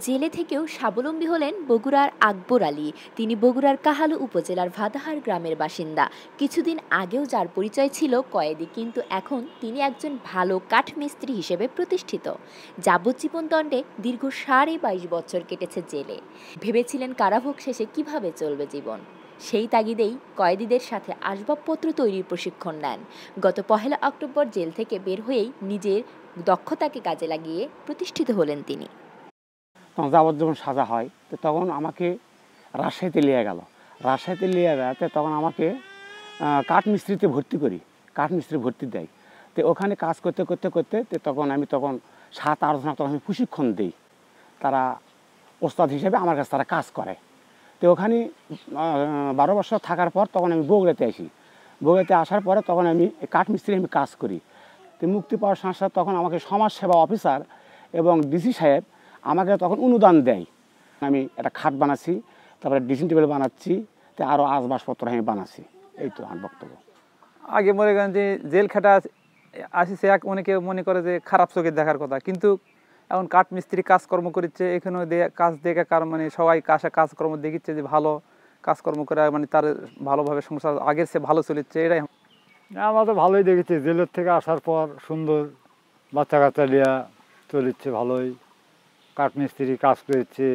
জেলে থেকেও স্বাবলম্বী হলেন বগুড়ার আকবর আলী। তিনি বগুড়ার কাহালু উপজেলার ভাদাহার গ্রামের বাসিন্দা। কিছুদিন আগেও যার পরিচয় ছিল কয়েদি, কিন্তু এখন তিনি একজন ভালো কাঠমিস্ত্রি হিসেবে প্রতিষ্ঠিত। যাবজ্জীবন দণ্ডে দীর্ঘ 22.5 বছর কেটেছে জেলে। ভেবেছিলেন কারাভোগ শেষে কিভাবে চলবে জীবন। সেই তাগিদেই কয়েদিদের সাথে আসবাবপত্র তৈরির প্রশিক্ষণ নেন। গত 1 অক্টোবর জেল থেকে বের হয়েই নিজের দক্ষতাকে কাজে লাগিয়ে প্রতিষ্ঠিত হলেন তিনি। তখন যাবজ্জীবন সাজা হয়, তো তখন আমাকে রাজশাহীতে নিয়ে গেল। রাজশাহীতে নিয়ে গেতে তখন আমাকে কাঠমিস্ত্রিতে ভর্তি করি, কাঠমিস্ত্রি ভর্তি দেয়। তো ওখানে কাজ করতে করতে করতে তখন 7-8 জন তখন আমি প্রশিক্ষণ দিই। তারা ওস্তাদ হিসেবে আমার কাছে তারা কাজ করে। তো ওখানে 12 বছর থাকার পর তখন আমি বগুড়াতে আসি। বগুড়াতে আসার পরে তখন আমি কাঠমিস্ত্রি কাজ করি। তো মুক্তি পাওয়ার সাথে সাথে তখন আমাকে সমাজসেবা অফিসার এবং ডিসি সাহেব আমাকে তখন অনুদান দেয়। আমি একটা খাট বানাচ্ছি, তারপরে ড্রেসিং টেবিল বানাচ্ছি, তো আরও আসবাবপত্র আমি বানাচ্ছি। এই তো আমার বক্তব্য। আগে মনে করেন যে জেল খাটা আসিছে, অনেকে মনে করে যে খারাপ চোখে দেখার কথা, কিন্তু এখন কাঠমিস্ত্রি কাজকর্ম করছে, এখানেও কাজ দেখে কার সবাই কাজকর্ম দেখিচ্ছে যে ভালো কাজকর্ম করে তার ভালোভাবে সংসার আগের সে ভালো চলেছে। এটাই আমরা তো ভালোই দেখেছি। জেলের থেকে আসার পর সুন্দর বাচ্চা কাচ্চা নিয়ে চলেছে ভালোই। কাঠমিস্ত্রি কাজ করেছে,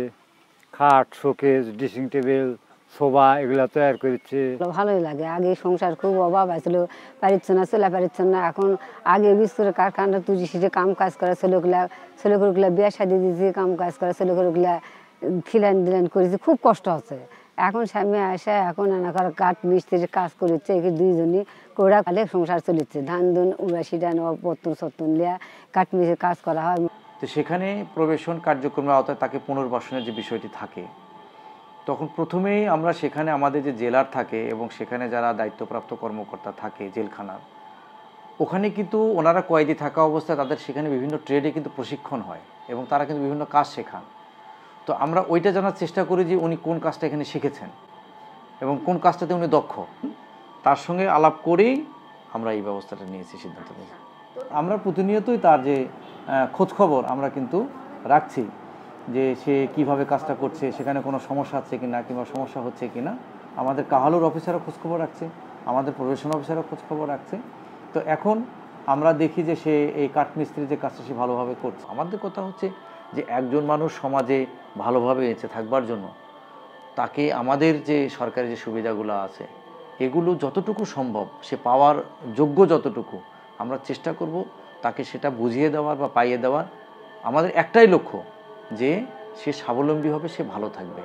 খাট, শোকেস, ড্রেসিং টেবিল, সোফা এগুলো তৈরি করেছে। ভালোই লাগে। আগে সংসার খুব অভাব আছিল, পারিচ্ছ না, চলে পারিচ্ছ না। এখন আগে বিশেষ করে কারখানা তুজি সিটে কাম কাজ করে ছেলেগুলা বিয়ে শাদি দিয়েছি, কাম কাজ করে ছেলেগুলা খিলান দিলান করেছি, খুব কষ্ট হচ্ছে। এখন স্বামী আসে, এখন কাঠ মিস্ত্রির কাজ করেছে, একে দুইজনই কোড়া খালে সংসার চলেছে। ধান দুন উড়াশি ডান পত্তন সত্তন লিয়া কাঠ মিস্ত্রির কাজ করা হয়। তো সেখানে প্রবেশন কার্যক্রমের আওতায় তাকে পুনর্বাসনের যে বিষয়টি থাকে, তখন প্রথমেই আমরা সেখানে আমাদের যে জেলার থাকে এবং সেখানে যারা দায়িত্বপ্রাপ্ত কর্মকর্তা থাকে জেলখানার, ওখানে কিন্তু ওনারা কয়েদি থাকা অবস্থায় তাদের সেখানে বিভিন্ন ট্রেডে কিন্তু প্রশিক্ষণ হয় এবং তারা কিন্তু বিভিন্ন কাজ শেখান। তো আমরা ওইটা জানার চেষ্টা করি যে উনি কোন কাজটা এখানে শিখেছেন এবং কোন কাজটাতে উনি দক্ষ। তার সঙ্গে আলাপ করেই আমরা এই ব্যবস্থাটা নিয়েছি, সিদ্ধান্ত নিয়েছি। আমরা প্রতিনিয়তই তার যে খোঁজখবর আমরা কিন্তু রাখছি, যে সে কিভাবে কাজটা করছে, সেখানে কোনো সমস্যা আছে কিনা কিংবা সমস্যা হচ্ছে কিনা। আমাদের কাহালুর অফিসারও খোঁজখবর রাখছে, আমাদের প্রবেশন অফিসারও খোঁজখবর রাখছে। তো এখন আমরা দেখি যে সে এই কাঠমিস্ত্রি যে কাজটা সে ভালোভাবে করছে। আমাদের কথা হচ্ছে যে একজন মানুষ সমাজে ভালোভাবে বেঁচে থাকবার জন্য তাকে আমাদের যে সরকারি যে সুবিধাগুলো আছে এগুলো যতটুকু সম্ভব সে পাওয়ার যোগ্য যতটুকু আমরা চেষ্টা করব তাকে সেটা বুঝিয়ে দেওয়ার বা পাইয়ে দেওয়ার। আমাদের একটাই লক্ষ্য যে সে স্বাবলম্বী হবে, সে ভালো থাকবে।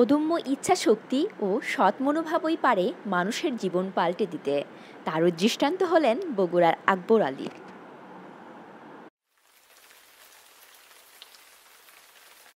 অদম্য ইচ্ছা শক্তি ও সৎ মনোভাবই পারে মানুষের জীবন পাল্টে দিতে। তারও দৃষ্টান্ত হলেন বগুড়ার আকবর আলী।